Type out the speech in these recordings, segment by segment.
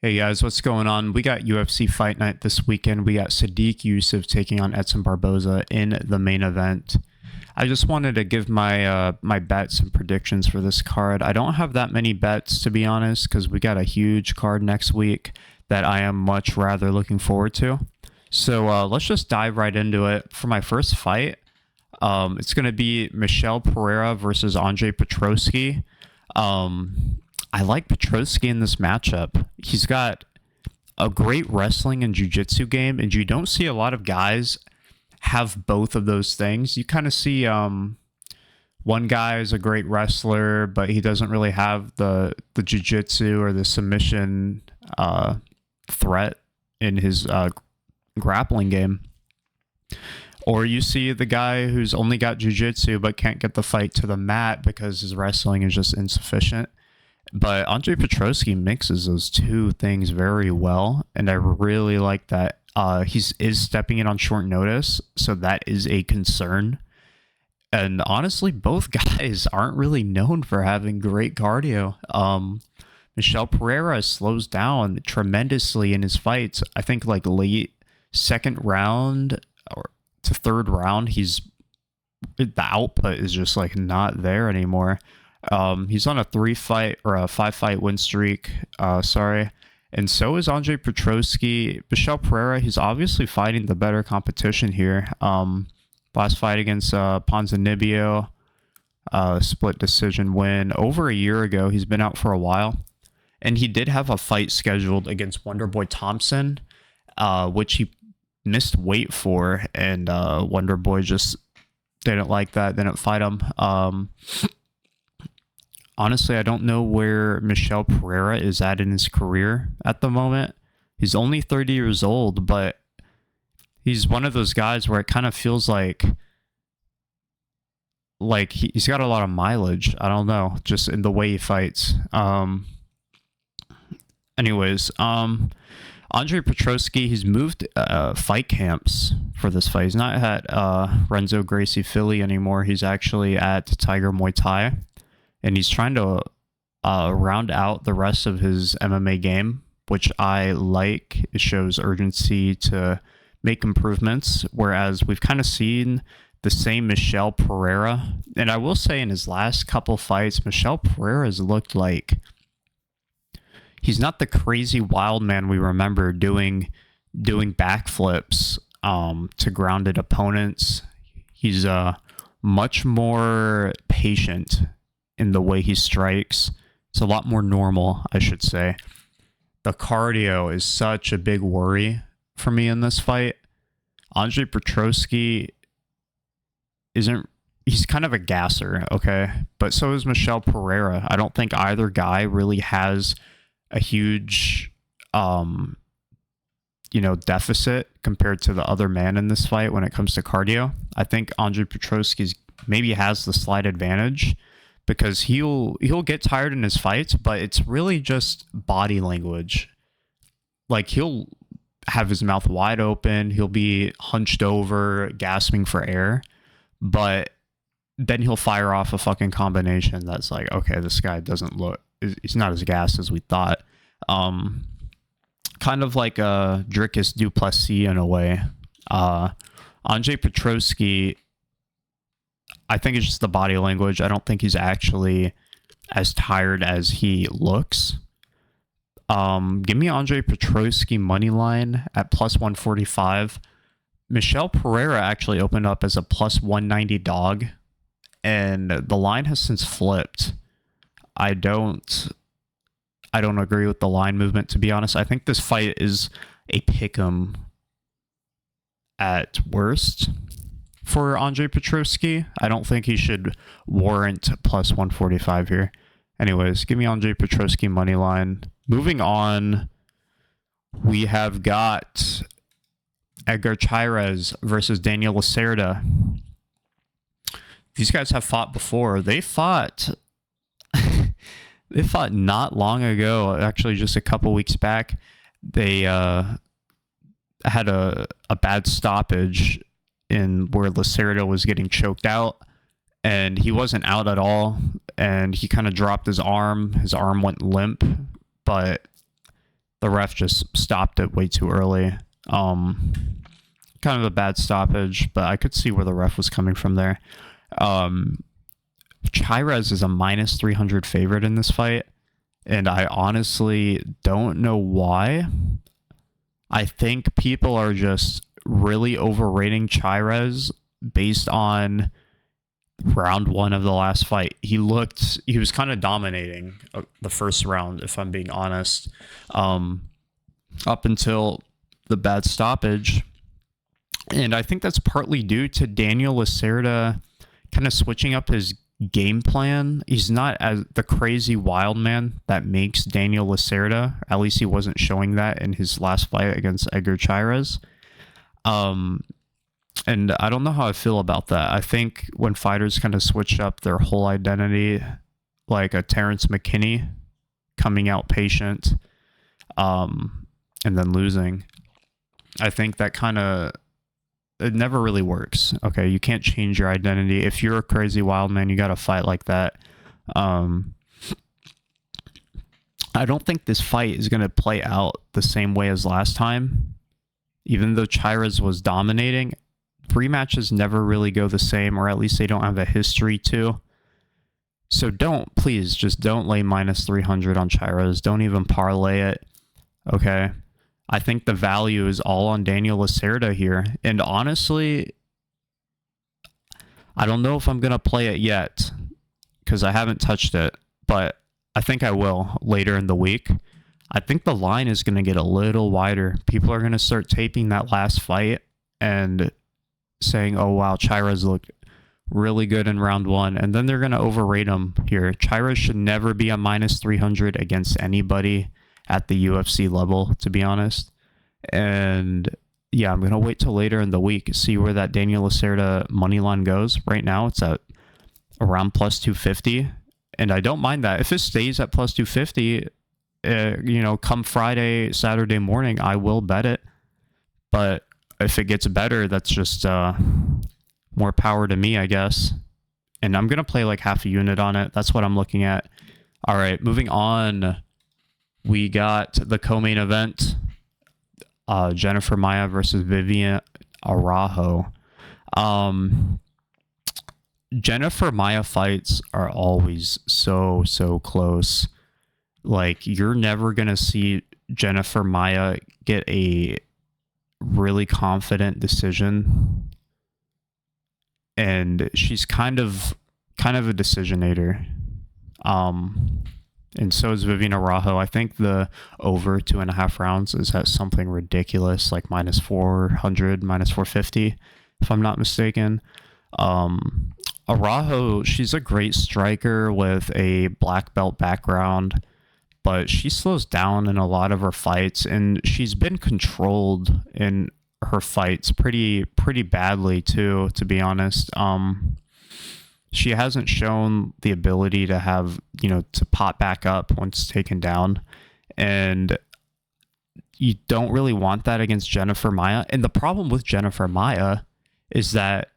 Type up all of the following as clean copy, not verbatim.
Hey guys, what's going on? We got UFC Fight Night this weekend. We got Sadiq Yusuf taking on Edson Barboza in the main event. I just wanted to give my bets and predictions for this card. I don't have that many bets, to be honest, because we got a huge card next week that I am much rather looking forward to. So let's just dive right into it. For my first fight, it's going to be Michel Pereira versus Andre Petroski. I like Petroski in this matchup. He's got a great wrestling and jiu-jitsu game, and you don't see a lot of guys have both of those things. You kind of see one guy is a great wrestler, but he doesn't really have the jiu-jitsu or the submission threat in his grappling game. Or you see the guy who's only got jiu-jitsu but can't get the fight to the mat because his wrestling is just insufficient. But Andre Petroski mixes those two things very well, and I really like that. He is stepping in on short notice, so that is a concern. And honestly, both guys aren't really known for having great cardio. Michel Pereira slows down tremendously in his fights. I think like late second round or to third round, the output is just like not there anymore. He's on a 5-fight win streak. And so is Andre Petroski. Michel Pereira, he's obviously fighting the better competition here. Last fight against Ponzinibbio, split decision win over a year ago. He's been out for a while, and he did have a fight scheduled against Wonderboy Thompson, which he missed weight for, and Wonderboy just didn't like that, didn't fight him. Honestly, I don't know where Michel Pereira is at in his career at the moment. He's only 30 years old, but he's one of those guys where it kind of feels like he's got a lot of mileage. I don't know, just in the way he fights. Anyways, Andre Petroski, he's moved fight camps for this fight. He's not at Renzo Gracie Philly anymore. He's actually at Tiger Muay Thai. And he's trying to round out the rest of his MMA game, which I like. It shows urgency to make improvements, whereas we've kind of seen the same Michel Pereira. And I will say in his last couple fights, Michel Pereira has looked like he's not the crazy wild man we remember doing backflips to grounded opponents. He's much more patient in the way he strikes. It's a lot more normal, I should say. The cardio is such a big worry for me in this fight. Andre Petroski he's kind of a gasser, okay? But so is Michel Pereira. I don't think either guy really has a huge deficit compared to the other man in this fight when it comes to cardio. I think Andre Petroski maybe has the slight advantage, because he'll get tired in his fights, but it's really just body language. Like, he'll have his mouth wide open, he'll be hunched over, gasping for air, but then he'll fire off a fucking combination that's like, okay, this guy he's not as gassed as we thought. Kind of like a Dricus du Plessis in a way. Andre Petroski, I think it's just the body language. I don't think he's actually as tired as he looks. Give me Andre Petroski money line at plus 145. Michel Pereira actually opened up as a plus 190 dog, and the line has since flipped. I don't agree with the line movement, to be honest. I think this fight is a pick'em at worst for Andre Petroski. I don't think he should warrant plus 145 here. Anyways, give me Andre Petroski money line. Moving on, we have got Edgar Chairez versus Daniel Lacerda. These guys have fought before. They fought not long ago, actually just a couple weeks back. They had a bad stoppage in where Lacerda was getting choked out, and he wasn't out at all, and he kind of dropped his arm. His arm went limp, but The ref just stopped it way too early. Kind of a bad stoppage, but I could see where the ref was coming from there. Chairez is a minus 300 favorite in this fight, and I honestly don't know why. I think people are just really overrating Chairez based on round 1 of the last fight. He was kind of dominating the first round, if I'm being honest, up until the bad stoppage. And I think that's partly due to Daniel Lacerda kind of switching up his game plan. He's not as the crazy wild man that makes Daniel Lacerda. At least he wasn't showing that in his last fight against Edgar Chairez. And I don't know how I feel about that. I think when fighters kind of switch up their whole identity, like a Terrence McKinney coming out patient, and then losing, I think that kind of, it never really works. Okay, you can't change your identity. If you're a crazy wild man, you got to fight like that. I don't think this fight is going to play out the same way as last time. Even though Chairez was dominating, rematches never really go the same, or at least they don't have a history to. So please just don't lay minus 300 on Chairez. Don't even parlay it. Okay. I think the value is all on Daniel Lacerda here. And honestly, I don't know if I'm going to play it yet because I haven't touched it, but I think I will later in the week. I think the line is going to get a little wider. People are going to start taping that last fight and saying, oh, wow, Chairez looked really good in round 1. And then they're going to overrate him here. Chairez should never be a minus 300 against anybody at the UFC level, to be honest. And yeah, I'm going to wait till later in the week, see where that Daniel Lacerda money line goes. Right now, it's at around plus 250. And I don't mind that. If it stays at plus 250, come Friday, Saturday morning, I will bet it. But if it gets better, that's just more power to me, I guess. And I'm going to play like half a unit on it. That's what I'm looking at. All right, moving on. We got the co-main event, Jennifer Maia versus Vivian Araujo. Jennifer Maia fights are always so close. Like, you're never going to see Jennifer Maia get a really confident decision. And she's kind of a decisionator. And so is Vivian Araujo. I think the over 2.5 rounds is at something ridiculous, like minus 400, minus 450, if I'm not mistaken. Araujo, she's a great striker with a black belt background, but she slows down in a lot of her fights, and she's been controlled in her fights pretty badly too, to be honest. She hasn't shown the ability to have, to pop back up once taken down. And you don't really want that against Jennifer Maia. And the problem with Jennifer Maia is that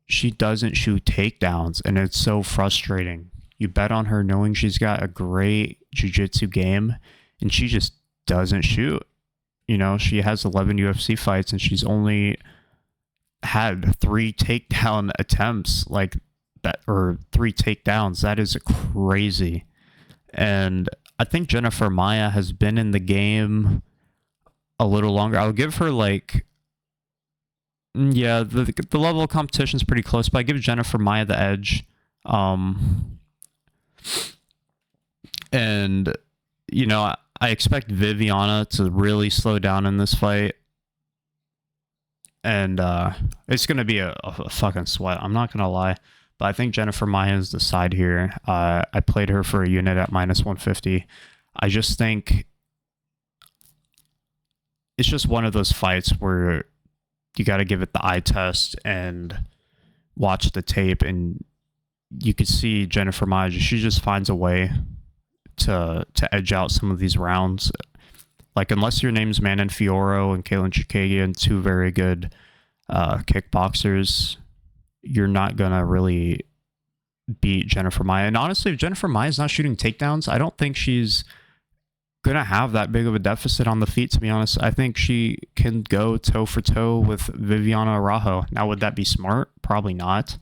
she doesn't shoot takedowns, and it's so frustrating. You bet on her knowing she's got a great jiu-jitsu game, and she just doesn't shoot. She has 11 UFC fights, and she's only had 3 takedown attempts, like that, or 3 takedowns. That is crazy. And I think Jennifer Maia has been in the game a little longer. I'll give her the level of competition is pretty close, but I give Jennifer Maia the edge. And I expect Viviana to really slow down in this fight. And it's going to be a fucking sweat. I'm not going to lie. But I think Jennifer Maia is the side here. I played her for a unit at minus 150. I just think it's just one of those fights where you got to give it the eye test and watch the tape. And you could see Jennifer Maia, she just finds a way to edge out some of these rounds. Like, unless your name's Manon Fiorot and Kaylin Chikagian, 2 very good kickboxers, you're not going to really beat Jennifer Maia. And honestly, if Jennifer Maia is not shooting takedowns, I don't think she's gonna have that big of a deficit on the feet, to be honest. I think she can go toe for toe with Viviana Araujo. Now, would that be smart? Probably not.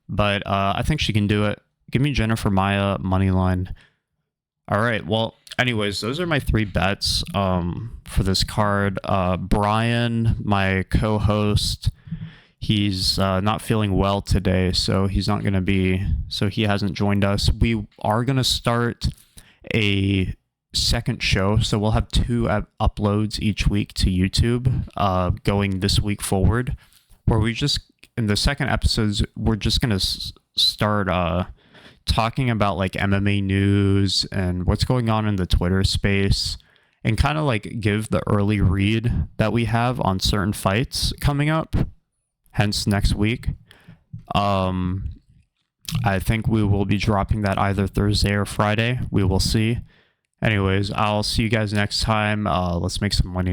But I think she can do it. Give me Jennifer Maia money line. All right. Well, anyways, those are my 3 bets for this card. Brian, my co-host, he's not feeling well today, so he's not going to be, so he hasn't joined us. We are going to start a second show, so we'll have 2 uploads each week to YouTube going this week forward, where we just, in the second episodes, we're just going to start talking about like MMA news and what's going on in the Twitter space, and kind of like give the early read that we have on certain fights coming up, hence next week. I think we will be dropping that either Thursday or Friday. We will see. Anyways, I'll see you guys next time. Let's make some money.